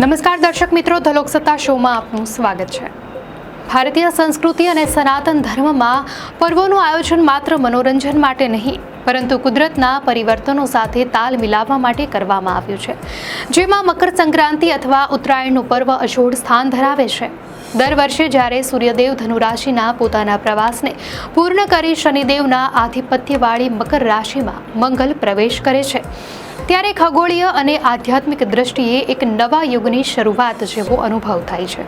નમસ્કાર દર્શક મિત્રો, ધ લોકસત્તા શોમાં આપનું સ્વાગત છે। ભારતીય સંસ્કૃતિ અને સનાતન ધર્મમાં પર્વોનું આયોજન માત્ર મનોરંજન માટે નહીં, પરંતુ કુદરતના પરિવર્તનો સાથે તાલ મિલાવવા માટે કરવામાં આવ્યું છે, જેમાં મકર સંક્રાંતિ અથવા ઉત્તરાયણનું પર્વ અજોડ સ્થાન ધરાવે છે। દર વર્ષે જ્યારે સૂર્યદેવ ધનુ રાશિના પોતાના પ્રવાસને પૂર્ણ કરી શનિદેવના આધિપત્યવાળી મકર રાશિમાં મંગલ પ્રવેશ કરે છે, ત્યારે ખગોળીય અને આધ્યાત્મિક દ્રષ્ટિએ એક નવા યુગની શરૂઆત જેવો અનુભવ થાય છે।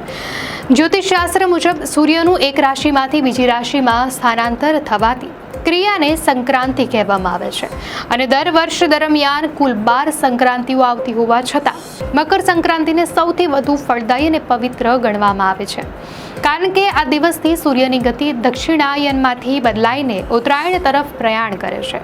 જ્યોતિષશાસ્ત્ર મુજબ સૂર્યનું એક રાશિમાંથી બીજી રાશિમાં સ્થાનાંતર થવાથી ક્રિયાને સંક્રાંતિ કહેવામાં આવે છે, અને દર વર્ષ દરમિયાન કુલ 12 સંક્રાંતિઓ આવતી હોવા છતાં મકર સંક્રાંતિને સૌથી વધુ ફળદાયી અને પવિત્ર ગણવામાં આવે છે, કારણ કે આ દિવસથી સૂર્યની ગતિ દક્ષિણાયનમાંથી બદલાઈને ઉત્તરાયણ તરફ પ્રયાણ કરે છે।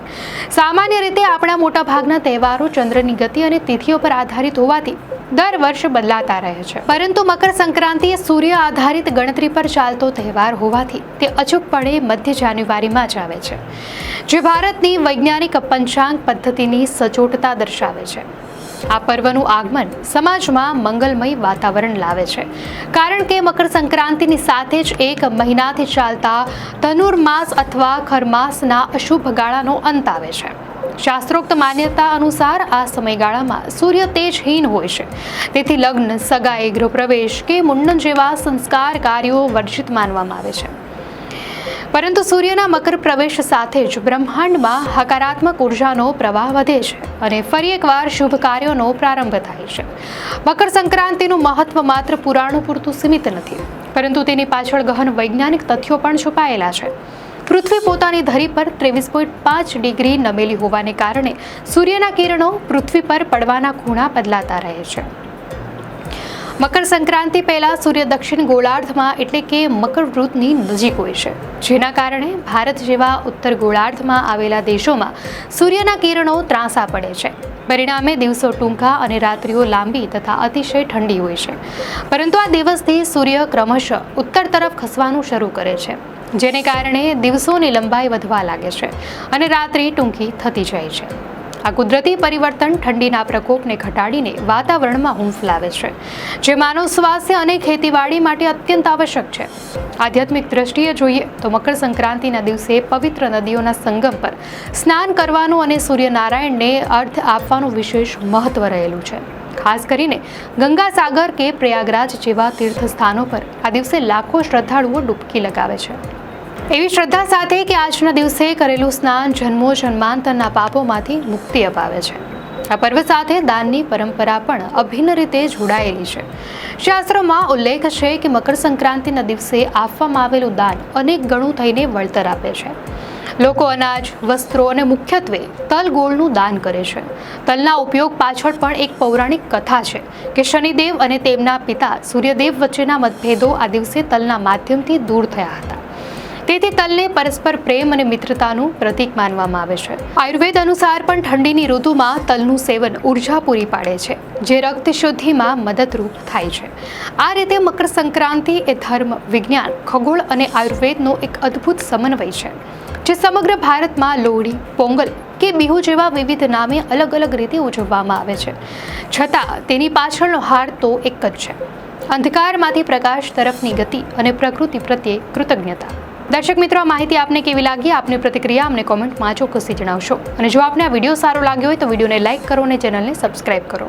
સામાન્ય રીતે આપણા મોટાભાગના તહેવારો ચંદ્રની ગતિ અને તિથિઓ પર આધારિત હોવાથી દર વર્ષ બદલાતા રહે છે, પરંતુ મકર સંક્રાંતિ એ સૂર્ય આધારિત ગણતરી પર ચાલતો તહેવાર હોવાથી તે અચૂકપણે મધ્ય જાન્યુઆરીમાં જ આવે છે, જે ભારતની વૈજ્ઞાનિક પંચાંગ પદ્ધતિની સચોટતા દર્શાવે છે। આ પર્વનું આગમન સમાજમાં મંગલમય વાતાવરણ લાવે છે, કારણ કે મકર સંક્રાંતિની સાથે જ એક મહિનાથી ચાલતા ધનુર્માસ અથવા ખરમાસના અશુભ ગાળાનો અંત આવે છે। શાસ્ત્રોક્ત માન્યતા અનુસાર આ સમયગાળામાં સૂર્ય તેજહીન હોય છે, તેથી લગ્ન, સગાઈ, ગૃહપ્રવેશ કે મુંડન જેવા સંસ્કાર કાર્યો વર્જિત માનવામાં આવે છે, પરંતુ સૂર્યના મકર પ્રવેશ સાથે જ બ્રહ્માંડમાં હકારાત્મક ઉર્જાનો પ્રવાહ વધે છે અને ફરી એકવાર શુભ કાર્યોનો પ્રારંભ થાય છે। મકર સંક્રાંતિનું મહત્વ માત્ર પુરાણો પૂરતું સીમિત નથી, પરંતુ તેની પાછળ ગહન વૈજ્ઞાનિક તથ્યો પણ છુપાયેલા છે। પૃથ્વી પોતાની ધરી પર 23.5 ડિગ્રી નમેલી હોવાને કારણે સૂર્યના કિરણો પૃથ્વી પર પડવાના ખૂણા બદલાતા રહે છે। મકર સંક્રાંતિ પહેલા સૂર્ય દક્ષિણ ગોળાર્ધમાં એટલે કે મકર વૃત્તની નજીક હોય છે, જેના કારણે ભારત જેવા ઉત્તર ગોળાર્ધમાં આવેલા દેશોમાં સૂર્યના કિરણો ત્રાંસા પડે છે। પરિણામે દિવસો ટૂંકા અને રાત્રિઓ લાંબી તથા અતિશય ઠંડી હોય છે, પરંતુ આ દિવસથી સૂર્ય ક્રમશઃ ઉત્તર તરફ ખસવાનું શરૂ કરે છે, જેને કારણે દિવસોની લંબાઈ વધવા લાગે છે અને રાત્રિ ટૂંકી થતી જાય છે। આ કુદરતી પરિવર્તન ઠંડીના પ્રકોપને ઘટાડીને વાતાવરણમાં હૂંફ લાવે છે, જે માનવ સ્વાસ્થ્ય અને ખેતીવાડી માટે અત્યંત આવશ્યક છે। આધ્યાત્મિક દ્રષ્ટિએ જોઈએ તો મકર સંક્રાંતિના દિવસે પવિત્ર નદીઓના સંગમ પર સ્નાન કરવાનું અને સૂર્યનારાયણને અર્ઘ આપવાનું વિશેષ મહત્વ રહેલું છે। ખાસ કરીને ગંગા સાગર કે પ્રયાગરાજ જેવા તીર્થ સ્થાનો પર આ દિવસે લાખો શ્રદ્ધાળુઓ ડૂબકી લગાવે છે, એવી શ્રદ્ધા સાથે કે આજના દિવસે કરેલું સ્નાન જન્મો જન્માંતરના પાપોમાંથી મુક્તિ અપાવે છે। આ પર્વ સાથે દાનની પરંપરા પણ અભિન્ન રીતે જોડાયેલી છે। શાસ્ત્રોમાં ઉલ્લેખ છે કે મકર સંક્રાંતિના દિવસે આપવામાં આવેલું દાન અનેક ગણું થઈને વળતર આપે છે। લોકો અનાજ, વસ્ત્રો અને મુખ્યત્વે તલ ગોળનું દાન કરે છે। તલના ઉપયોગ પાછળ પણ એક પૌરાણિક કથા છે કે શનિદેવ અને તેમના પિતા સૂર્યદેવ વચ્ચેના મતભેદો આ દિવસે તલના માધ્યમથી દૂર થયા હતા, તેથી તલને પરસ્પર પ્રેમ અને મિત્રતાનું પ્રતીક માનવામાં આવે છે। આયુર્વેદ અનુસાર પણ ઠંડીની ઋતુમાં તલનું સેવન ઉર્જા પૂરી પાડે છે, જે રક્ત શુદ્ધિમાં મદદરૂપ થાય છે। આ રીતે મકર સંક્રાંતિ એ ધર્મ, વિજ્ઞાન, ખગોળ અને આયુર્વેદનો એક અદ્ભુત સમન્વય છે, જે સમગ્ર ભારતમાં લોહડી, પોંગલ કે બિહુ જેવા વિવિધ નામે અલગ અલગ રીતે ઉજવવામાં આવે છે, છતાં તેની પાછળનો હાર તો એક જ છે: અંધકારમાંથી પ્રકાશ તરફની ગતિ અને પ્રકૃતિ પ્રત્યે કૃતજ્ઞતા। દર્શક મિત્રો, આ માહિતી આપને કેવી લાગી? આપની પ્રતિક્રિયા અમને કોમેન્ટમાં ચોક્કસથી જણાવશો, અને જો આપને આ વિડીયો સારો લાગ્યો હોય તો વિડીયોને લાઇક કરો અને ચેનલને સબસ્ક્રાઇબ કરો।